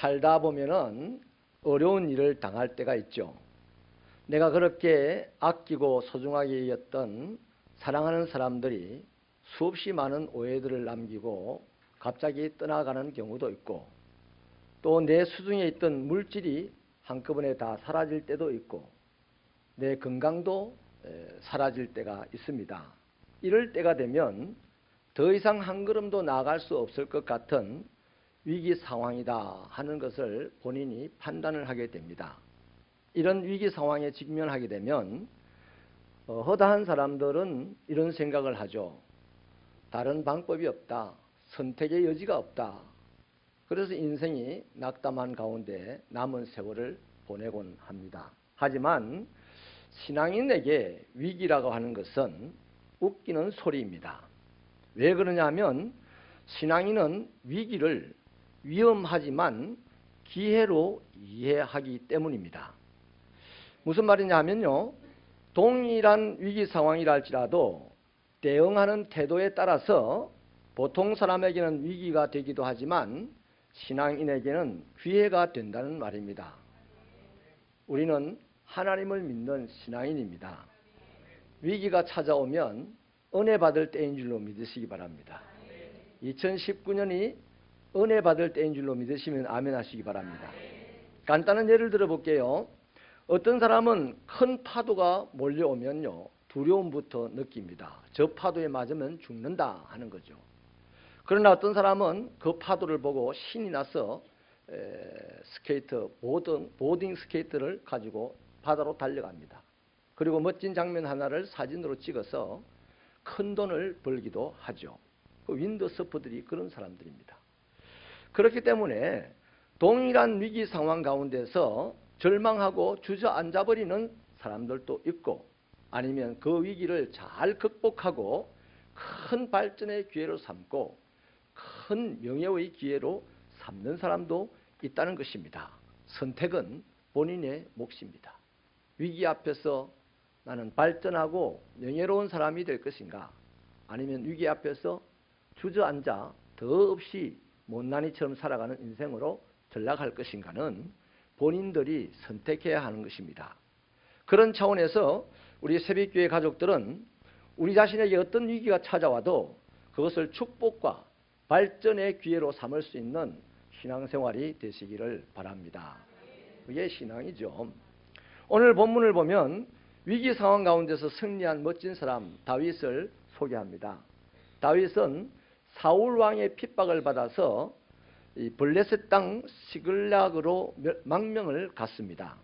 살다 보면은 어려운 일을 당할 때가 있죠. 내가 그렇게 아끼고 소중하게 여겼던 사랑하는 사람들이 수없이 많은 오해들을 남기고 갑자기 떠나가는 경우도 있고, 또 내 수중에 있던 물질이 한꺼번에 다 사라질 때도 있고, 내 건강도 사라질 때가 있습니다. 이럴 때가 되면 더 이상 한 걸음도 나아갈 수 없을 것 같은 위기 상황이다 하는 것을 본인이 판단을 하게 됩니다. 이런 위기 상황에 직면하게 되면 허다한 사람들은 이런 생각을 하죠. 다른 방법이 없다. 선택의 여지가 없다. 그래서 인생이 낙담한 가운데 남은 세월을 보내곤 합니다. 하지만 신앙인에게 위기라고 하는 것은 웃기는 소리입니다. 왜 그러냐 하면 신앙인은 위기를 위험하지만 기회로 이해하기 때문입니다. 무슨 말이냐 하면요, 동일한 위기 상황이라 할지라도 대응하는 태도에 따라서 보통 사람에게는 위기가 되기도 하지만 신앙인에게는 기회가 된다는 말입니다. 우리는 하나님을 믿는 신앙인입니다. 위기가 찾아오면 은혜 받을 때인 줄로 믿으시기 바랍니다. 2019년이 은혜 받을 때인 줄로 믿으시면 아멘 하시기 바랍니다. 간단한 예를 들어 볼게요. 어떤 사람은 큰 파도가 몰려오면요, 두려움부터 느낍니다. 저 파도에 맞으면 죽는다 하는 거죠. 그러나 어떤 사람은 그 파도를 보고 신이 나서 보딩 스케이트를 가지고 바다로 달려갑니다. 그리고 멋진 장면 하나를 사진으로 찍어서 큰 돈을 벌기도 하죠. 그 윈드서퍼들이 그런 사람들입니다. 그렇기 때문에 동일한 위기 상황 가운데서 절망하고 주저앉아버리는 사람들도 있고, 아니면 그 위기를 잘 극복하고 큰 발전의 기회로 삼고 큰 명예의 기회로 삼는 사람도 있다는 것입니다. 선택은 본인의 몫입니다. 위기 앞에서 나는 발전하고 명예로운 사람이 될 것인가, 아니면 위기 앞에서 주저앉아 더없이 못난이처럼 살아가는 인생으로 전락할 것인가는 본인들이 선택해야 하는 것입니다. 그런 차원에서 우리 새벽교회 가족들은 우리 자신에게 어떤 위기가 찾아와도 그것을 축복과 발전의 기회로 삼을 수 있는 신앙생활이 되시기를 바랍니다. 그게 신앙이죠. 오늘 본문을 보면 위기 상황 가운데서 승리한 멋진 사람 다윗을 소개합니다. 다윗은 사울 왕의 핍박을 받아서 이 블레셋 땅 시글락으로 망명을 갔습니다.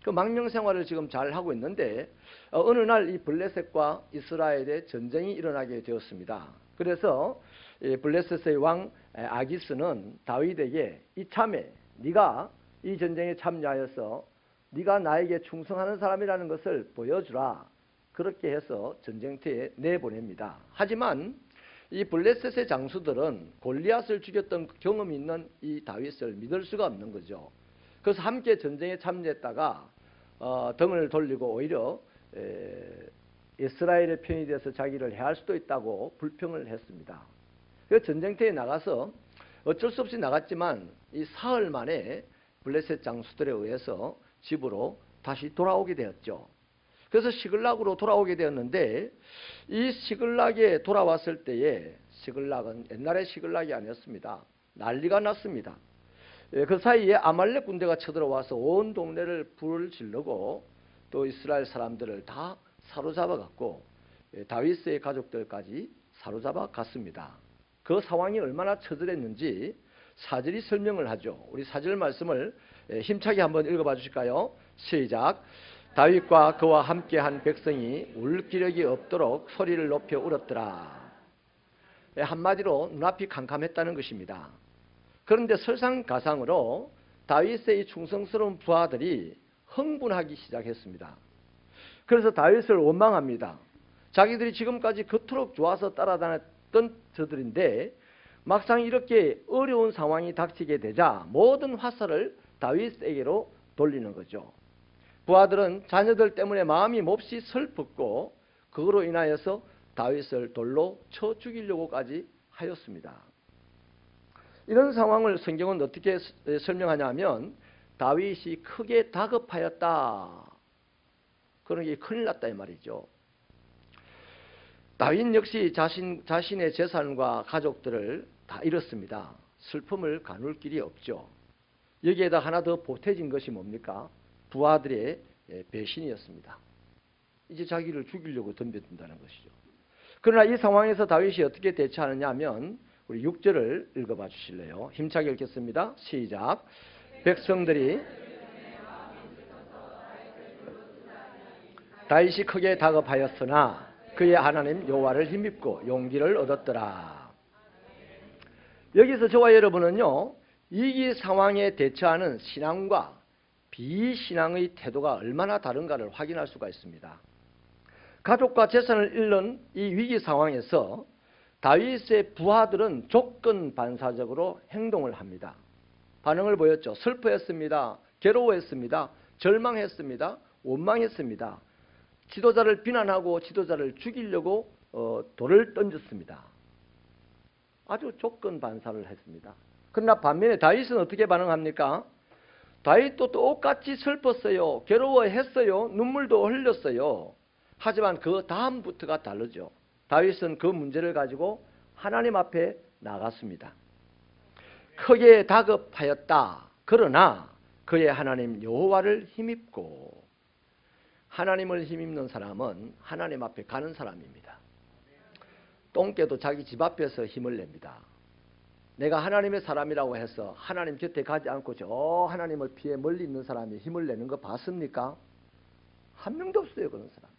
그 망명 생활을 지금 잘 하고 있는데 어느 날 이 블레셋과 이스라엘의 전쟁이 일어나게 되었습니다. 그래서 블레셋의 왕 아기스는 다윗에게 이참에 네가 이 전쟁에 참여하여서 네가 나에게 충성하는 사람이라는 것을 보여주라. 그렇게 해서 전쟁터에 내보냅니다. 하지만 이 블레셋의 장수들은 골리앗을 죽였던 경험이 있는 이 다윗을 믿을 수가 없는 거죠. 그래서 함께 전쟁에 참여했다가 등을 돌리고 오히려 이스라엘의 편이 돼서 자기를 해할 수도 있다고 불평을 했습니다. 그 전쟁터에 나가서 어쩔 수 없이 나갔지만 이 사흘 만에 블레셋 장수들에 의해서 집으로 다시 돌아오게 되었죠. 그래서 시글락으로 돌아오게 되었는데 이 시글락에 돌아왔을 때에 시글락은 옛날의 시글락이 아니었습니다. 난리가 났습니다. 그 사이에 아말렉 군대가 쳐들어와서 온 동네를 불을 지르고 또 이스라엘 사람들을 다 사로잡아 갔고 다윗의 가족들까지 사로잡아 갔습니다. 그 상황이 얼마나 처절했는지 사절이 설명을 하죠. 우리 사절 말씀을 힘차게 한번 읽어봐 주실까요? 시작. 다윗과 그와 함께한 백성이 울 기력이 없도록 소리를 높여 울었더라. 한마디로 눈앞이 캄캄했다는 것입니다. 그런데 설상가상으로 다윗의 이 충성스러운 부하들이 흥분하기 시작했습니다. 그래서 다윗을 원망합니다. 자기들이 지금까지 그토록 좋아서 따라다녔던 저들인데 막상 이렇게 어려운 상황이 닥치게 되자 모든 화살을 다윗에게로 돌리는 거죠. 부하들은 자녀들 때문에 마음이 몹시 슬펐고 그거로 인하여서 다윗을 돌로 쳐 죽이려고까지 하였습니다. 이런 상황을 성경은 어떻게 설명하냐면 다윗이 크게 다급하였다. 그런 게 큰일 났다 이 말이죠. 다윗 역시 자신의 재산과 가족들을 다 잃었습니다. 슬픔을 가눌 길이 없죠. 여기에다 하나 더 보태진 것이 뭡니까? 부하들의 배신이었습니다. 이제 자기를 죽이려고 덤벼든다는 것이죠. 그러나 이 상황에서 다윗이 어떻게 대처하느냐 하면 우리 6절을 읽어봐 주실래요? 힘차게 읽겠습니다. 시작. 백성들이 다윗이 크게 다급하였으나 그의 하나님 여호와를 힘입고 용기를 얻었더라. 여기서 저와 여러분은요, 위기 상황에 대처하는 신앙과 비신앙의 태도가 얼마나 다른가를 확인할 수가 있습니다. 가족과 재산을 잃는 이 위기 상황에서 다윗의 부하들은 조건 반사적으로 행동을 합니다. 반응을 보였죠. 슬퍼했습니다. 괴로워했습니다. 절망했습니다. 원망했습니다. 지도자를 비난하고 지도자를 죽이려고 돌을 던졌습니다. 아주 조건 반사를 했습니다. 그러나 반면에 다윗은 어떻게 반응합니까? 다윗도 똑같이 슬펐어요. 괴로워했어요. 눈물도 흘렸어요. 하지만 그 다음부터가 다르죠. 다윗은 그 문제를 가지고 하나님 앞에 나갔습니다. 크게 다급하였다. 그러나 그의 하나님 여호와를 힘입고, 하나님을 힘입는 사람은 하나님 앞에 가는 사람입니다. 똥개도 자기 집 앞에서 힘을 냅니다. 내가 하나님의 사람이라고 해서 하나님 곁에 가지 않고 저 하나님을 피해 멀리 있는 사람이 힘을 내는 거 봤습니까? 한 명도 없어요, 그런 사람.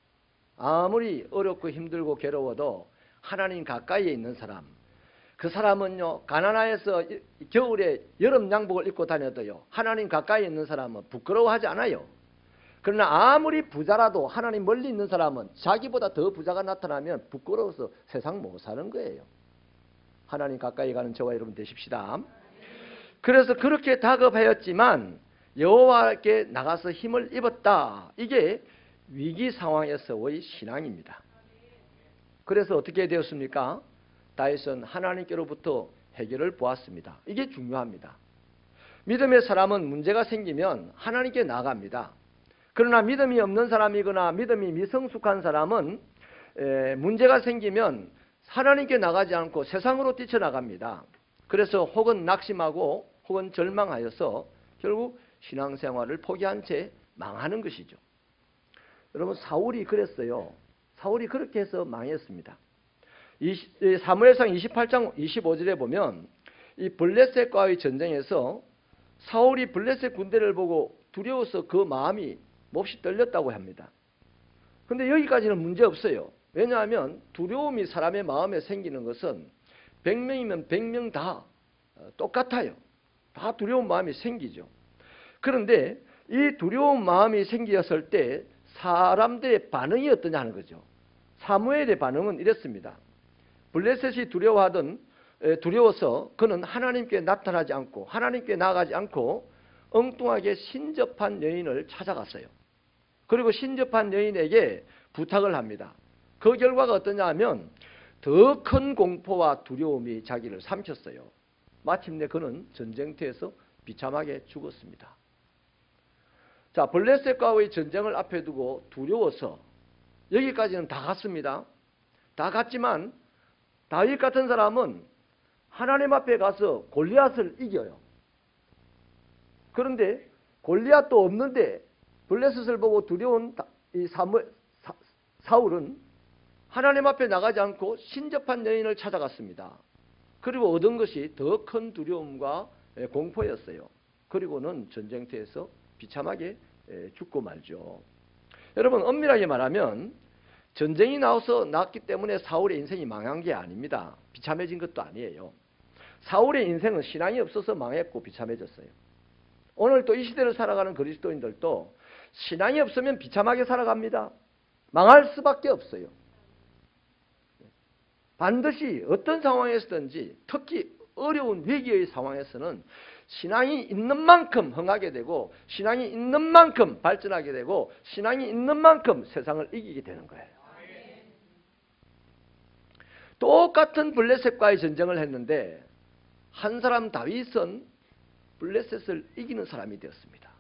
아무리 어렵고 힘들고 괴로워도 하나님 가까이에 있는 사람, 그 사람은요, 가난해서 겨울에 여름 양복을 입고 다녀도요, 하나님 가까이에 있는 사람은 부끄러워하지 않아요. 그러나 아무리 부자라도 하나님 멀리 있는 사람은 자기보다 더 부자가 나타나면 부끄러워서 세상 못 사는 거예요. 하나님 가까이 가는 저와 여러분 되십시다. 그래서 그렇게 다급하였지만 여호와께 나가서 힘을 입었다. 이게 위기 상황에서의 신앙입니다. 그래서 어떻게 되었습니까? 다윗은 하나님께로부터 해결을 보았습니다. 이게 중요합니다. 믿음의 사람은 문제가 생기면 하나님께 나갑니다. 그러나 믿음이 없는 사람이거나 믿음이 미성숙한 사람은 문제가 생기면 하나님께 나가지 않고 세상으로 뛰쳐나갑니다. 그래서 혹은 낙심하고 혹은 절망하여서 결국 신앙생활을 포기한 채 망하는 것이죠. 여러분, 사울이 그랬어요. 사울이 그렇게 해서 망했습니다. 사무엘상 28장 25절에 보면 이 블레셋과의 전쟁에서 사울이 블레셋 군대를 보고 두려워서 그 마음이 몹시 떨렸다고 합니다. 그런데 여기까지는 문제 없어요. 왜냐하면 두려움이 사람의 마음에 생기는 것은 100명이면 100명 다 똑같아요. 다 두려운 마음이 생기죠. 그런데 이 두려운 마음이 생겼을 때 사람들의 반응이 어떠냐 하는 거죠. 사무엘의 반응은 이랬습니다. 블레셋이 두려워서 그는 하나님께 나타나지 않고 하나님께 나아가지 않고 엉뚱하게 신접한 여인을 찾아갔어요. 그리고 신접한 여인에게 부탁을 합니다. 그 결과가 어떠냐 하면 더 큰 공포와 두려움이 자기를 삼켰어요. 마침내 그는 전쟁터에서 비참하게 죽었습니다. 자, 블레셋과의 전쟁을 앞에 두고 두려워서 여기까지는 다 갔습니다. 다 갔지만 다윗 같은 사람은 하나님 앞에 가서 골리앗을 이겨요. 그런데 골리앗도 없는데 블레셋을 보고 두려운 이 사울은 하나님 앞에 나가지 않고 신접한 여인을 찾아갔습니다. 그리고 얻은 것이 더 큰 두려움과 공포였어요. 그리고는 전쟁터에서 비참하게 죽고 말죠. 여러분, 엄밀하게 말하면 전쟁이 나와서 났기 때문에 사울의 인생이 망한 게 아닙니다. 비참해진 것도 아니에요. 사울의 인생은 신앙이 없어서 망했고 비참해졌어요. 오늘 또 이 시대를 살아가는 그리스도인들도 신앙이 없으면 비참하게 살아갑니다. 망할 수밖에 없어요. 반드시 어떤 상황에서든지 특히 어려운 위기의 상황에서는 신앙이 있는 만큼 흥하게 되고 신앙이 있는 만큼 발전하게 되고 신앙이 있는 만큼 세상을 이기게 되는 거예요. 똑같은 블레셋과의 전쟁을 했는데 한 사람 다윗은 블레셋을 이기는 사람이 되었습니다.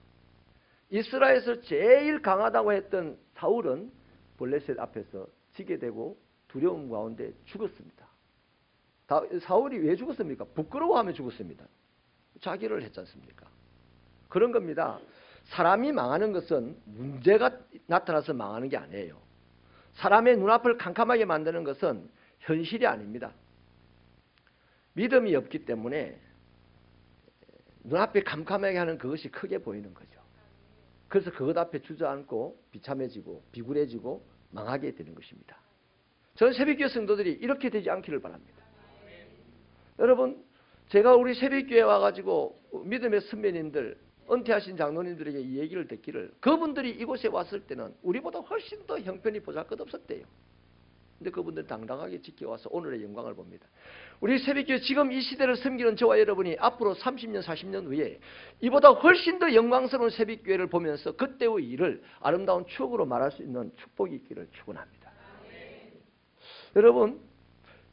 이스라엘에서 제일 강하다고 했던 사울은 블레셋 앞에서 지게 되고 두려움 가운데 죽었습니다. 사울이 왜 죽었습니까? 부끄러워하며 죽었습니다. 자기를 했지 않습니까? 그런 겁니다. 사람이 망하는 것은 문제가 나타나서 망하는 게 아니에요. 사람의 눈앞을 캄캄하게 만드는 것은 현실이 아닙니다. 믿음이 없기 때문에 눈앞에 캄캄하게 하는 그것이 크게 보이는 거죠. 그래서 그것 앞에 주저앉고 비참해지고 비굴해지고 망하게 되는 것입니다. 저는 새벽교회 성도들이 이렇게 되지 않기를 바랍니다. 여러분, 제가 우리 새벽교회에 와가지고 믿음의 선배님들, 은퇴하신 장로님들에게 이 얘기를 듣기를, 그분들이 이곳에 왔을 때는 우리보다 훨씬 더 형편이 보잘것없었대요. 근데 그분들 당당하게 지켜와서 오늘의 영광을 봅니다. 우리 새벽교회 지금 이 시대를 섬기는 저와 여러분이 앞으로 30년, 40년 후에 이보다 훨씬 더 영광스러운 새벽교회를 보면서 그때의 일을 아름다운 추억으로 말할 수 있는 축복이 있기를 축원합니다. 여러분,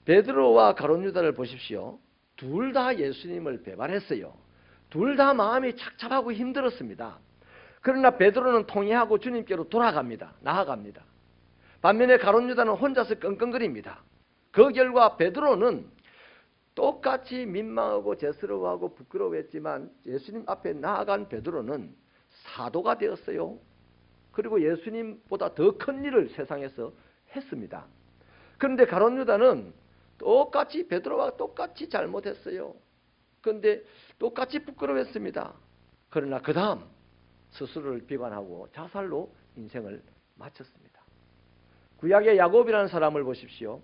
베드로와 가룟 유다를 보십시오. 둘 다 예수님을 배반했어요. 둘 다 마음이 착잡하고 힘들었습니다. 그러나 베드로는 통회하고 주님께로 돌아갑니다. 나아갑니다. 반면에 가룟 유다는 혼자서 끙끙거립니다. 그 결과 베드로는 똑같이 민망하고 죄스러워하고 부끄러워했지만 예수님 앞에 나아간 베드로는 사도가 되었어요. 그리고 예수님보다 더 큰 일을 세상에서 했습니다. 그런데 가룟 유다는 똑같이 베드로와 똑같이 잘못했어요. 그런데 똑같이 부끄러워했습니다. 그러나 그 다음 스스로를 비관하고 자살로 인생을 마쳤습니다. 구약의 야곱이라는 사람을 보십시오.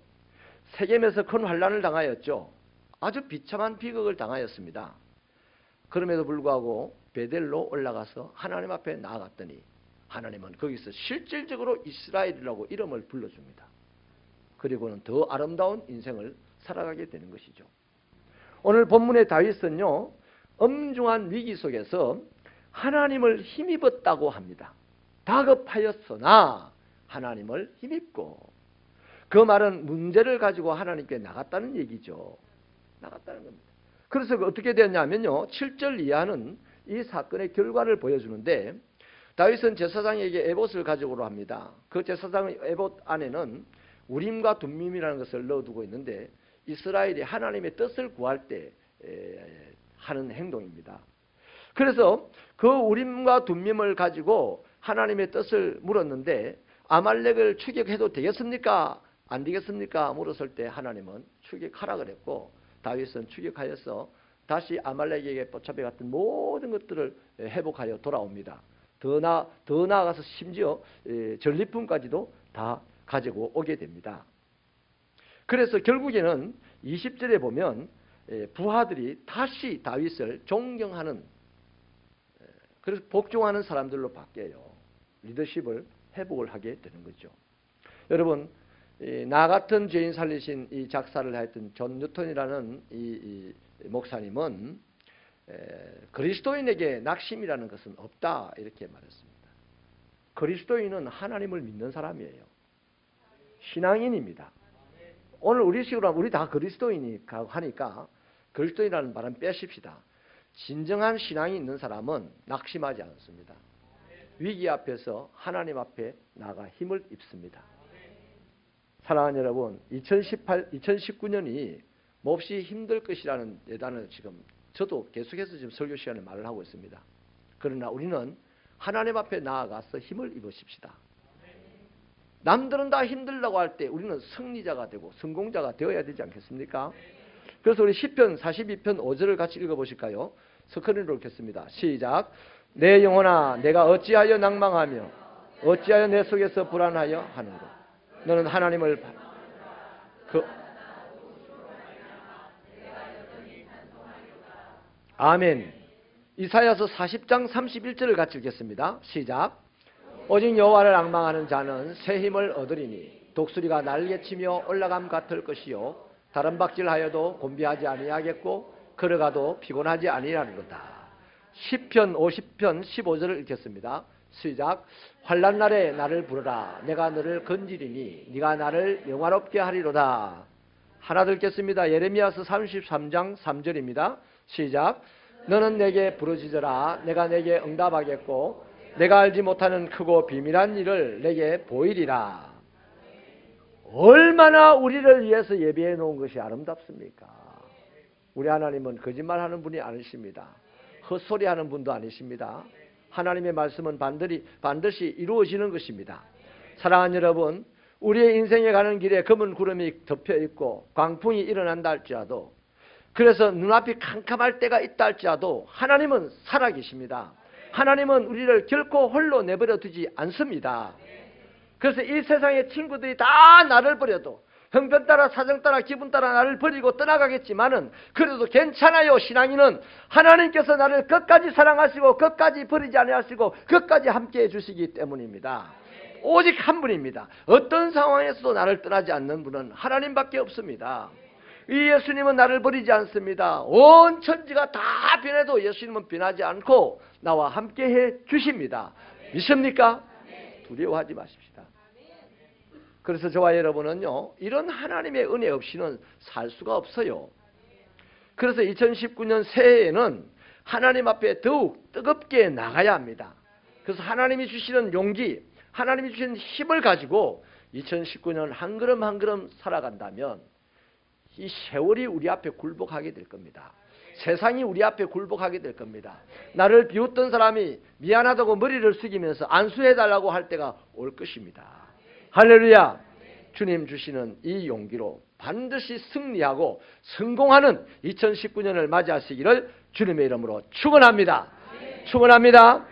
세겜에서 큰 환난을 당하였죠. 아주 비참한 비극을 당하였습니다. 그럼에도 불구하고 베델로 올라가서 하나님 앞에 나아갔더니 하나님은 거기서 실질적으로 이스라엘이라고 이름을 불러줍니다. 그리고는 더 아름다운 인생을 살아가게 되는 것이죠. 오늘 본문의 다윗은요, 엄중한 위기 속에서 하나님을 힘입었다고 합니다. 다급하였으나 하나님을 힘입고, 그 말은 문제를 가지고 하나님께 나갔다는 얘기죠. 나갔다는 겁니다. 그래서 어떻게 되었냐면요, 7절 이하는 이 사건의 결과를 보여주는데, 다윗은 제사장에게 에봇을 가져오라 합니다. 그 제사장의 에봇 안에는 우림과 둠밈이라는 것을 넣어두고 있는데, 이스라엘이 하나님의 뜻을 구할 때 하는 행동입니다. 그래서 그 우림과 둠밈을 가지고 하나님의 뜻을 물었는데, 아말렉을 추격해도 되겠습니까? 안 되겠습니까? 물었을 때 하나님은 추격하라 그랬고, 다윗은 추격하여서 다시 아말렉에게 포차배 같은 모든 것들을 회복하여 돌아옵니다. 더 나아가서 심지어 전리품까지도 다 가지고 오게 됩니다. 그래서 결국에는 20절에 보면 부하들이 다시 다윗을 존경하는, 그래서 복종하는 사람들로 바뀌어요. 리더십을 회복을 하게 되는 거죠. 여러분, 나 같은 죄인 살리신 이 작사를 하였던 존 뉴턴이라는 이 목사님은 그리스도인에게 낙심이라는 것은 없다 이렇게 말했습니다. 그리스도인은 하나님을 믿는 사람이에요. 신앙인입니다. 오늘 우리 식으로 하면 우리 다 그리스도인이 하니까 그리스도인이라는 말은 빼십시다. 진정한 신앙이 있는 사람은 낙심하지 않습니다. 위기 앞에서 하나님 앞에 나가 힘을 입습니다. 사랑하는 여러분, 2019년이 몹시 힘들 것이라는 예단을 지금 저도 계속해서 지금 설교 시간에 말을 하고 있습니다. 그러나 우리는 하나님 앞에 나아가서 힘을 입으십시다. 남들은 다 힘들다고 할 때 우리는 승리자가 되고 성공자가 되어야 되지 않겠습니까? 그래서 우리 시편 42편 5절을 같이 읽어보실까요? 스크린으로 읽겠습니다. 시작. 내 영혼아, 내가 어찌하여 낭망하며 어찌하여 내 속에서 불안하여 하는고. 너는 하나님을 아멘. 이사야서 40장 31절을 같이 읽겠습니다. 시작. 오직 여호와를 앙망하는 자는 새 힘을 얻으리니 독수리가 날개치며 올라감 같을 것이요 다른 박질하여도 곤비하지 아니하겠고 걸어가도 피곤하지 아니하리로다. 시편 50편 15절을 읽겠습니다. 시작. 환난 날에 나를 부르라. 내가 너를 건지리니 네가 나를 영화롭게 하리로다. 하나 듣겠습니다. 예레미야서 33장 3절입니다. 시작. 너는 내게 부르짖어라. 내가 내게 응답하겠고 내가 알지 못하는 크고 비밀한 일을 내게 보이리라. 얼마나 우리를 위해서 예비해 놓은 것이 아름답습니까? 우리 하나님은 거짓말하는 분이 아니십니다. 헛소리하는 분도 아니십니다. 하나님의 말씀은 반드시 이루어지는 것입니다. 사랑하는 여러분, 우리의 인생에 가는 길에 검은 구름이 덮여 있고 광풍이 일어난다 할지라도, 그래서 눈앞이 캄캄할 때가 있다 할지라도 하나님은 살아계십니다. 하나님은 우리를 결코 홀로 내버려 두지 않습니다. 그래서 이 세상의 친구들이 다 나를 버려도, 형편 따라 사정 따라 기분 따라 나를 버리고 떠나가겠지만은 그래도 괜찮아요. 신앙인은 하나님께서 나를 끝까지 사랑하시고 끝까지 버리지 아니하시고 끝까지 함께해 주시기 때문입니다. 오직 한 분입니다. 어떤 상황에서도 나를 떠나지 않는 분은 하나님밖에 없습니다. 이 예수님은 나를 버리지 않습니다. 온 천지가 다 변해도 예수님은 변하지 않고 나와 함께해 주십니다. 믿습니까? 두려워하지 마십시다. 그래서 저와 여러분은요, 이런 하나님의 은혜 없이는 살 수가 없어요. 그래서 2019년 새해에는 하나님 앞에 더욱 뜨겁게 나가야 합니다. 그래서 하나님이 주시는 용기, 하나님이 주시는 힘을 가지고 2019년 한 걸음 한 걸음 살아간다면 이 세월이 우리 앞에 굴복하게 될 겁니다. 세상이 우리 앞에 굴복하게 될 겁니다. 나를 비웃던 사람이 미안하다고 머리를 숙이면서 안수해달라고 할 때가 올 것입니다. 할렐루야! 주님 주시는 이 용기로 반드시 승리하고 성공하는 2019년을 맞이하시기를 주님의 이름으로 축원합니다. 축원합니다.